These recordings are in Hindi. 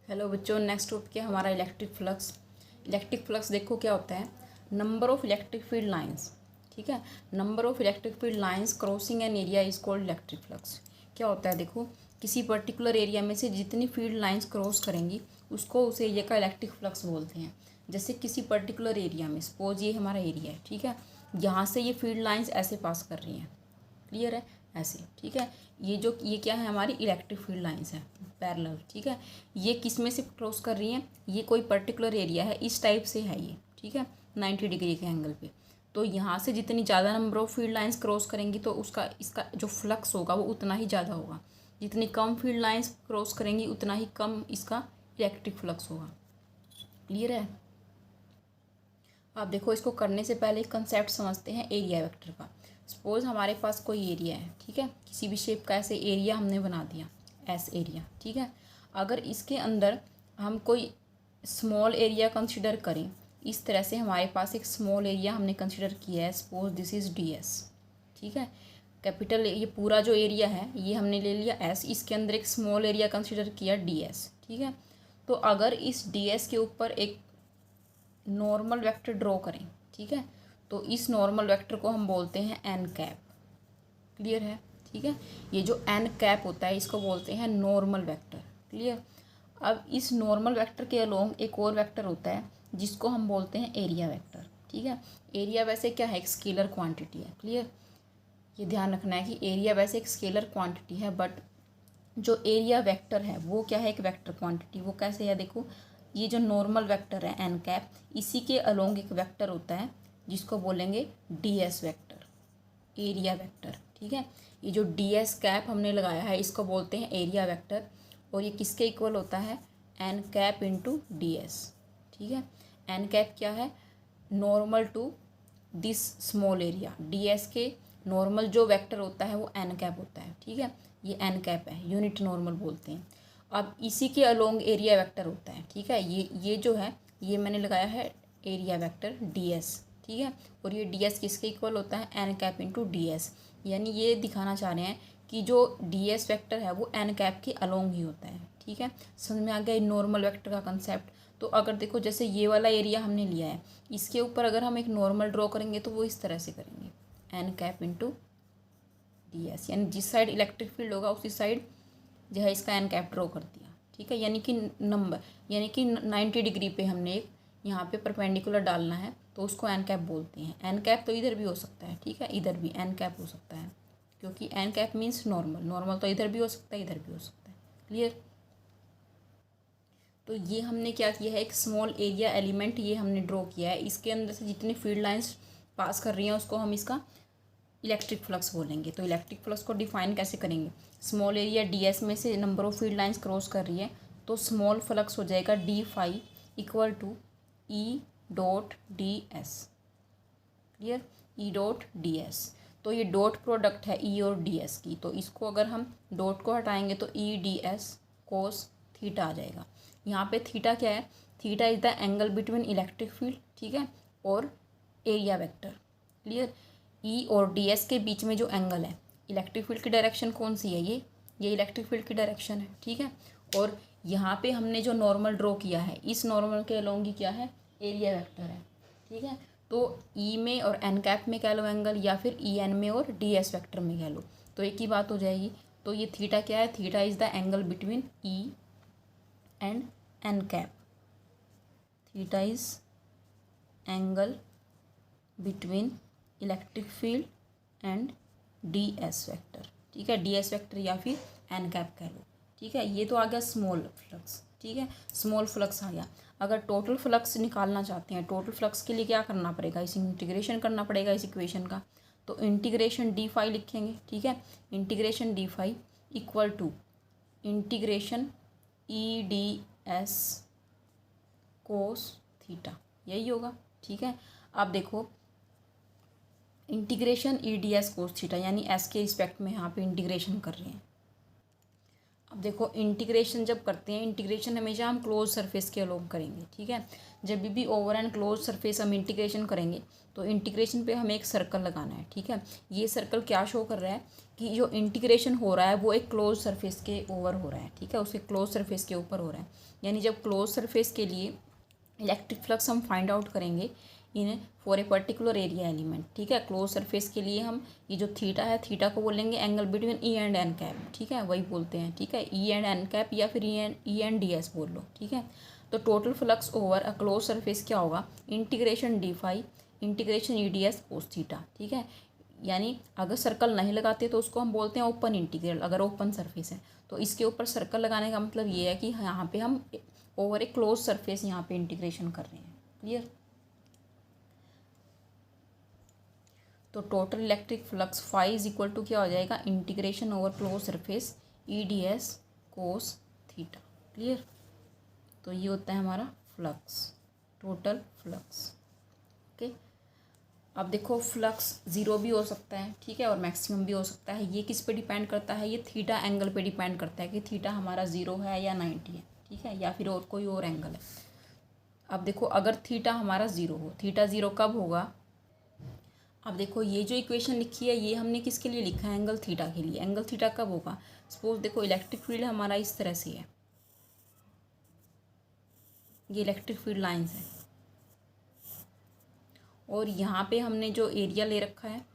हेलो बच्चों, नेक्स्ट टॉपिक है हमारा इलेक्ट्रिक फ्लक्स। इलेक्ट्रिक फ्लक्स देखो क्या होता है, number of electric field lines. ठीक है, number of electric field lines crossing an area is called electric flux. क्या होता है देखो, किसी पर्टिकुलर एरिया में से जितनी फील्ड लाइंस क्रॉस करेंगी उसको उस एरिया का इलेक्ट्रिक फ्लक्स बोलते हैं। जैसे किसी पर्टिकुलर एरिया में, सपोज ये हमारा एरिया है, ठीक है, यहाँ से ये फील्ड लाइंस ऐसे पास कर रही हैं, क्लियर है, ऐसे, ठीक है। ये क्या है, हमारी इलेक्ट्रिक फील्ड लाइंस है पैरेलल, ठीक है। ये किस में से क्रॉस कर रही हैं, ये कोई पर्टिकुलर एरिया है, इस टाइप से है ये, ठीक है, 90 डिग्री के एंगल पे। तो यहाँ से जितनी ज़्यादा number of field lines cross करेंगी तो इसका जो फ्लक्स होगा वो उतना ही ज़्यादा होगा। जितनी कम फील्ड लाइंस क्रॉस करेंगी उतना ही कम इसका इलेक्ट्रिक फ्लक्स होगा। क्लियर है। आप देखो, इसको करने से पहले एक कंसेप्ट समझते हैं एरिया वेक्टर का। सपोज हमारे पास कोई एरिया है, ठीक है, किसी भी शेप का ऐसे एरिया हमने बना दिया, एस एरिया, ठीक है। अगर इसके अंदर हम कोई स्मॉल एरिया कंसिडर करें, इस तरह से हमारे पास एक स्मॉल एरिया हमने कंसिडर किया है, suppose this is D S, ठीक है। कैपिटल ये पूरा जो एरिया है ये हमने ले लिया एस, इसके अंदर एक स्मॉल एरिया कंसिडर किया डी एस, ठीक है। तो अगर इस डी एस के ऊपर एक नॉर्मल वेक्टर ड्रॉ करें, ठीक है, तो इस नॉर्मल वेक्टर को हम बोलते हैं एन कैप। क्लियर है, ठीक है। ये जो एन कैप होता है इसको बोलते हैं नॉर्मल वेक्टर। क्लियर। अब इस नॉर्मल वेक्टर के अलोंग एक और वेक्टर होता है जिसको हम बोलते हैं एरिया वेक्टर, ठीक है। एरिया वैसे क्या है, एक स्केलर क्वांटिटी है। क्लियर, ये ध्यान रखना है कि एरिया वैसे एक स्केलर क्वांटिटी है, बट जो एरिया वेक्टर है वो क्या है, एक वेक्टर क्वांटिटी। वो कैसे है, देखो, ये जो नॉर्मल वेक्टर है एन कैप, इसी के अलोंग एक वेक्टर होता है जिसको बोलेंगे D S vector, area vector, ठीक है। ये जो डी एस कैप हमने लगाया है इसको बोलते हैं एरिया वेक्टर, और ये किसके इक्वल होता है, N cap into D S, ठीक है। एन कैप क्या है, normal to this small area. D S के नॉर्मल जो वेक्टर होता है वो एन कैप होता है, ठीक है। ये एन कैप है, यूनिट नॉर्मल बोलते हैं। अब इसी के अलोंग एरिया वेक्टर होता है, ठीक है। ये जो है ये मैंने लगाया है एरिया वेक्टर डी एस, ठीक है। और ये डी एस किसके इक्वल होता है, N cap into D S. यानी ये दिखाना चाह रहे हैं कि जो डी एस वैक्टर है वो एन कैप के अलोंग ही होता है, ठीक है। समझ में आ गया नॉर्मल वेक्टर का कंसेप्ट। तो अगर देखो, जैसे ये वाला एरिया हमने लिया है, इसके ऊपर अगर हम एक नॉर्मल ड्रॉ करेंगे तो वो इस तरह से करेंगे, N cap into D S, यानी जिस साइड इलेक्ट्रिक फील्ड होगा उसी साइड जो है इसका एन कैप ड्रॉ कर दिया, ठीक है। यानी कि 90 डिग्री पे हमने एक यहाँ पे परपेंडिकुलर डालना है तो उसको एन कैप बोलते हैं। एन कैप तो इधर भी हो सकता है, ठीक है, इधर भी एन कैप हो सकता है, क्योंकि N cap means normal. Normal तो इधर भी हो सकता है, इधर भी हो सकता है। क्लियर। तो ये हमने क्या किया है, एक स्मॉल एरिया एलिमेंट ये हमने ड्रॉ किया है, इसके अंदर से जितनी फील्ड लाइंस पास कर रही हैं उसको हम इसका इलेक्ट्रिक फ्लक्स बोलेंगे। तो इलेक्ट्रिक फ्लक्स को डिफाइन कैसे करेंगे, स्मॉल एरिया डी एस में से number of field lines cross कर रही है तो स्मॉल फ्लक्स हो जाएगा D phi equal to E dot D S. Clear, E dot D S. तो ये डॉट प्रोडक्ट है ई और डी एस की, तो इसको अगर हम डॉट को हटाएंगे तो E D S cos theta आ जाएगा। यहाँ पे थीटा क्या है, theta is the angle between electric field, ठीक है, और एरिया वेक्टर। क्लियर। ई और डी एस के बीच में जो एंगल है, इलेक्ट्रिक फील्ड की डायरेक्शन कौन सी है, ये इलेक्ट्रिक फील्ड की डायरेक्शन है, ठीक है। और यहाँ पे हमने जो नॉर्मल ड्रॉ किया है, इस नॉर्मल के अलोंग ही क्या है, एरिया वेक्टर है, ठीक है। तो ई में और एन कैप में कह लो एंगल, या फिर ई एन में और डी एस वेक्टर में कह लो, तो एक ही बात हो जाएगी। तो ये थीटा क्या है, theta is the angle between E and N cap. Theta is angle between electric field and D S vector, ठीक है, डी एस वेक्टर या फिर एन कैप कह लो, ठीक है। ये तो आ गया स्मॉल फ्लक्स, ठीक है, स्मॉल फ्लक्स आ गया। अगर टोटल फ्लक्स निकालना चाहते हैं, टोटल फ्लक्स के लिए क्या करना पड़ेगा, इसे इंटीग्रेशन करना पड़ेगा इस इक्वेशन का। तो इंटीग्रेशन डी फाई लिखेंगे, ठीक है, integration D phi equal to integration E D S cos theta, यही होगा, ठीक है। अब देखो, integration E D S cos theta, यानी एस के रिस्पेक्ट में यहाँ पे इंटीग्रेशन कर रहे हैं। अब देखो, इंटीग्रेशन जब करते हैं, इंटीग्रेशन हमेशा हम क्लोज सरफेस के अलोंग करेंगे, ठीक है। जब भी ओवर एंड क्लोज सरफेस हम इंटीग्रेशन करेंगे तो इंटीग्रेशन पे हमें एक सर्कल लगाना है, ठीक है। ये सर्कल क्या शो कर रहा है कि जो इंटीग्रेशन हो रहा है वो एक क्लोज सरफेस के ओवर हो रहा है, ठीक है, उसके क्लोज सरफेस के ऊपर हो रहा है। यानी जब क्लोज सरफेस के लिए इलेक्ट्रिक फ्लक्स हम फाइंड आउट करेंगे in for a particular area element, ठीक है, क्लोज सरफेस के लिए हम ये जो थीटा है, थीटा को बोलेंगे angle between E and N cap, ठीक है, वही बोलते हैं, ठीक है, ई एंड एन कैप या फिर ई एंड डी एस बोल लो, ठीक है। तो total flux over a close surface क्या होगा, integration D phi integration E D S cos theta, ठीक है। यानी अगर सर्कल नहीं लगाते तो उसको हम बोलते हैं ओपन इंटीग्रल, अगर ओपन सरफेस है तो इसके ऊपर सर्कल लगाने का मतलब ये है कि यहाँ पे हम ओवर ए क्लोज सरफेस यहाँ पे इंटीग्रेशन कर रहे हैं। क्लियर। तो total electric flux phi is equal to क्या हो जाएगा, integration over close surface E D S cos theta. Clear. तो ये होता है हमारा फ्लक्स, टोटल फ्लक्स। ओके। अब देखो फ्लक्स ज़ीरो भी हो सकता है, ठीक है, और मैक्सिमम भी हो सकता है। ये किस पे डिपेंड करता है, ये थीटा एंगल पे डिपेंड करता है कि थीटा हमारा 0 है या 90 है, ठीक है, या फिर और कोई और एंगल है। अब देखो अगर थीटा हमारा 0 हो, थीटा 0 कब होगा, अब देखो ये जो इक्वेशन लिखी है ये हमने किसके लिए लिखा है, एंगल थीटा के लिए। एंगल थीटा कब होगा, सपोज देखो इलेक्ट्रिक फील्ड हमारा इस तरह से है, ये इलेक्ट्रिक फील्ड लाइंस है, और यहाँ पे हमने जो एरिया ले रखा है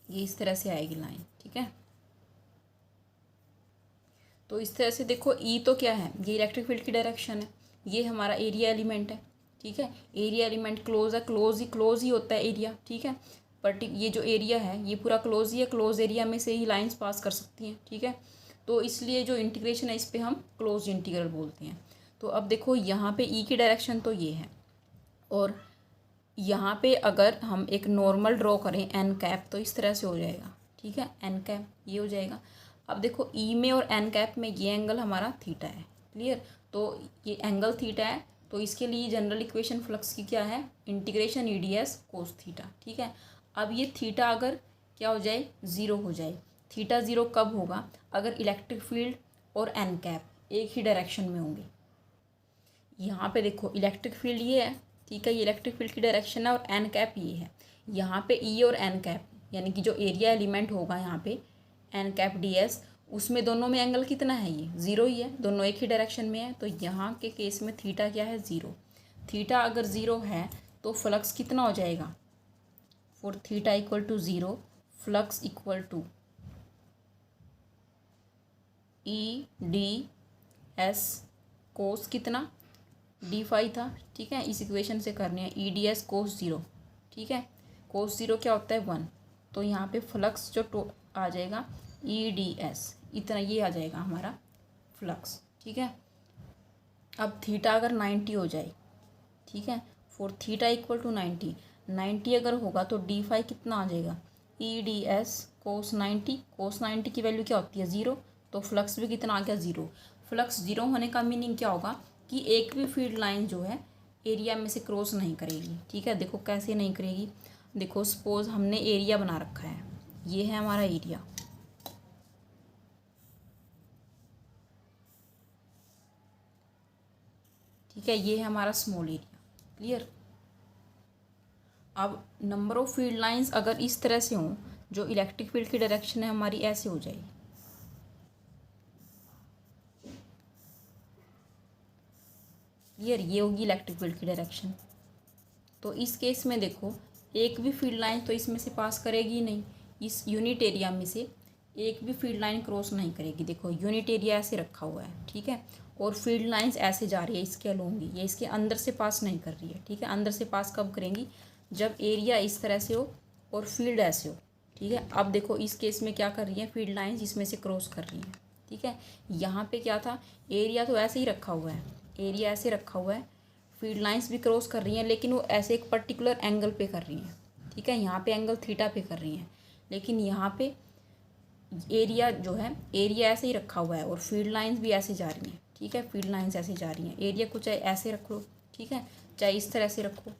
ये इस तरह से आएगी लाइन, ठीक है। तो इस तरह से देखो ई तो क्या है, ये इलेक्ट्रिक फील्ड की डायरेक्शन है, ये हमारा एरिया एलिमेंट है, ठीक है। एरिया एलिमेंट क्लोज है, क्लोज ही होता है एरिया, ठीक है। बट ये जो एरिया है ये पूरा क्लोज ही है, क्लोज एरिया में से ही लाइंस पास कर सकती हैं, ठीक है। तो इसलिए जो इंटीग्रेशन है इस पर हम क्लोज इंटीग्रल बोलते हैं। तो अब देखो यहाँ पे ई की डायरेक्शन तो ये है, और यहाँ पे अगर हम एक नॉर्मल ड्रॉ करें एन कैप तो इस तरह से हो जाएगा, ठीक है, एन कैप ये हो जाएगा। अब देखो ई में और एन कैप में ये एंगल हमारा थीटा है। क्लियर। तो ये एंगल थीटा है, तो इसके लिए जनरल इक्वेशन फ्लक्स की क्या है, integration E D S cos theta, ठीक है। अब ये थीटा अगर क्या हो जाए, 0 हो जाए। थीटा 0 कब होगा, अगर इलेक्ट्रिक फील्ड और एन कैप एक ही डायरेक्शन में होंगे। यहाँ पे देखो इलेक्ट्रिक फील्ड ये है, ठीक है, ये इलेक्ट्रिक फील्ड की डायरेक्शन है, और एन कैप ये है। यहाँ पे ई और एन कैप यानी कि जो एरिया एलिमेंट होगा यहाँ पे एन कैप डी एस, उसमें दोनों में एंगल कितना है, ये 0 ही है, दोनों एक ही डायरेक्शन में है। तो यहाँ के केस में थीटा क्या है, 0। थीटा अगर 0 है तो फ्लक्स कितना हो जाएगा, for theta equal to 0 flux equal to E D S cos कितना, डी फाई था, ठीक है, इस इक्वेशन से करने हैं ई डी एस कोस 0, ठीक है। कोस 0 क्या होता है, 1। तो यहाँ पे फ्लक्स जो आ जाएगा ई डी एस, इतना ये आ जाएगा हमारा फ्लक्स, ठीक है। अब थीटा अगर 90 हो जाए, ठीक है, फॉर थीटा इक्वल टू 90 अगर होगा तो डी फाई कितना आ जाएगा, ई डी एस कोस 90। कोस 90 की वैल्यू क्या होती है, 0। तो फ्लक्स भी कितना आ गया, 0। फ्लक्स 0 होने का मीनिंग क्या होगा कि एक भी फील्ड लाइन जो है एरिया में से क्रॉस नहीं करेगी, ठीक है। देखो कैसे नहीं करेगी, देखो सपोज हमने एरिया बना रखा है, ये है हमारा एरिया, ठीक है, ये है हमारा स्मॉल एरिया। क्लियर। अब नंबर ऑफ फील्ड लाइंस अगर इस तरह से हों, जो इलेक्ट्रिक फील्ड की डायरेक्शन है हमारी ऐसे हो जाएगी, क्लियर, ये होगी इलेक्ट्रिक फील्ड की डायरेक्शन। तो इस केस में देखो एक भी फील्ड लाइन तो इसमें से पास करेगी नहीं, इस यूनिट एरिया में से एक भी फील्ड लाइन क्रॉस नहीं करेगी। देखो यूनिट एरिया ऐसे रखा हुआ है, ठीक है, और फील्ड लाइंस ऐसे जा रही है इसके अलोंग, ये इसके अंदर से पास नहीं कर रही है, ठीक है। अंदर से पास कब करेंगी, जब एरिया इस तरह से हो और फील्ड ऐसे हो, ठीक है। अब देखो इस केस में क्या कर रही है, फील्ड लाइंस इसमें से क्रॉस कर रही हैं, ठीक है। यहाँ पे क्या था, एरिया तो ऐसे ही रखा हुआ है, एरिया ऐसे रखा हुआ है, फील्ड लाइंस भी क्रॉस कर रही हैं, लेकिन वो ऐसे एक पर्टिकुलर एंगल पे कर रही हैं, ठीक है। यहाँ पे एंगल थीटा पे कर रही हैं, लेकिन यहाँ पे एरिया जो है एरिया ऐसे ही रखा हुआ है और फील्ड लाइंस भी ऐसे जा रही हैं, ठीक है। फील्ड लाइंस ऐसे जा रही हैं, एरिया को चाहे ऐसे रख लो, ठीक है, चाहे इस तरह से रखो।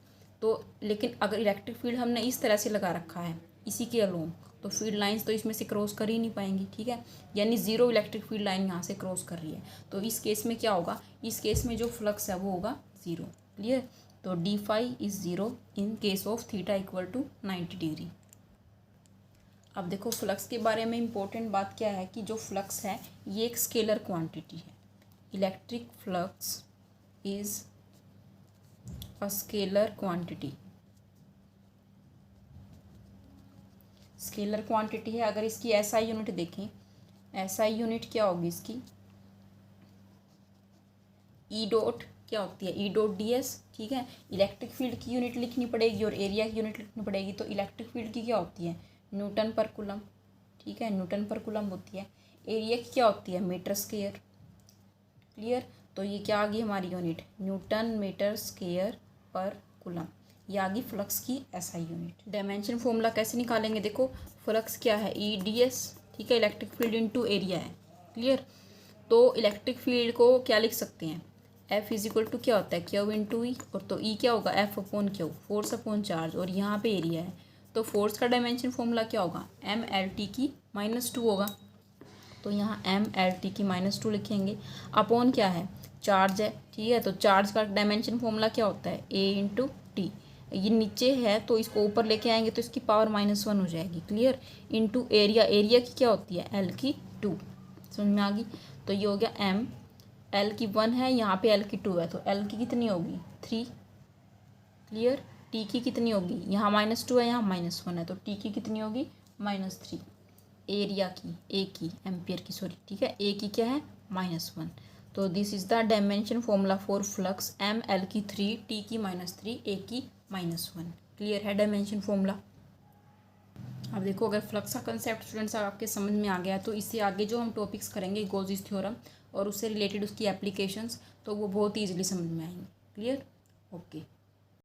तो लेकिन अगर इलेक्ट्रिक फील्ड हमने इस तरह से लगा रखा है इसी के अलोंग, तो फील्ड लाइंस तो इसमें से क्रॉस कर ही नहीं पाएंगी, ठीक है। यानी 0 इलेक्ट्रिक फील्ड लाइन यहाँ से क्रॉस कर रही है। तो इस केस में क्या होगा, इस केस में जो फ्लक्स है वो होगा 0। क्लियर। तो D phi is zero in case of theta equal to 90 degree. अब देखो फ्लक्स के बारे में इम्पोर्टेंट बात क्या है कि जो फ्लक्स है ये एक स्केलर क्वांटिटी है। Electric flux is a scalar quantity. Scalar quantity है। अगर इसकी एसआई यूनिट देखें, एसआई यूनिट क्या होगी इसकी, ई डॉट क्या होती है, ई डॉट डी एस। ठीक है, इलेक्ट्रिक फील्ड की यूनिट लिखनी पड़ेगी और एरिया की यूनिट लिखनी पड़ेगी। तो इलेक्ट्रिक फील्ड की क्या होती है, न्यूटन पर कूलम। ठीक है, न्यूटन पर कूलम होती है। एरिया की क्या होती है, मीटर स्क्वायर। क्लियर। तो ये क्या आ गई हमारी यूनिट, न्यूटन मीटर स्क्वायर पर कूलम। ये आ गई फ्लक्स की एसआई यूनिट। डायमेंशन फॉर्मूला कैसे निकालेंगे, देखो फ्लक्स क्या है, ई डी एस। ठीक है, इलेक्ट्रिक फील्ड इनटू एरिया है। क्लियर। तो इलेक्ट्रिक फील्ड को क्या लिख सकते हैं, एफ इज इक्वल टू क्या होता है, क्यू इंटू ई। और तो ई क्या होगा, F upon Q, force upon charge. और यहाँ पे एरिया है, तो फोर्स का डायमेंशन फॉर्मूला क्या होगा, एम एल टी की -2 होगा। तो यहाँ एम एल टी की -2 लिखेंगे। अपॉन क्या है, चार्ज है। ठीक है, तो चार्ज का डायमेंशन फॉर्मूला क्या होता है, ए इंटू टी। ये नीचे है तो इसको ऊपर लेके आएंगे तो इसकी पावर -1 हो जाएगी। क्लियर। इंटू एरिया, एरिया की क्या होती है, एल की 2। समझ में आ गई। तो ये हो गया एम, एल की 1 है, यहाँ पे एल की 2 है, तो एल की कितनी होगी, 3। क्लियर। टी की कितनी होगी, यहाँ -2 है, यहाँ -1 है, तो टी की कितनी होगी, -3। एरिया की, ए की, एम्पियर की सॉरी। ठीक है, ए की क्या है, -1। तो this is the dimension formula for flux, M L की 3, टी की -3, ए की -1। क्लियर है डायमेंशन फॉर्मूला। अब देखो अगर फ्लक्स का कंसेप्ट स्टूडेंट्स आपके समझ में आ गया तो इससे आगे जो हम टॉपिक्स करेंगे गॉसिस थ्योरम और उससे रिलेटेड उसकी एप्लीकेशंस, तो वो बहुत ईजिली समझ में आएंगे। क्लियर। ओके।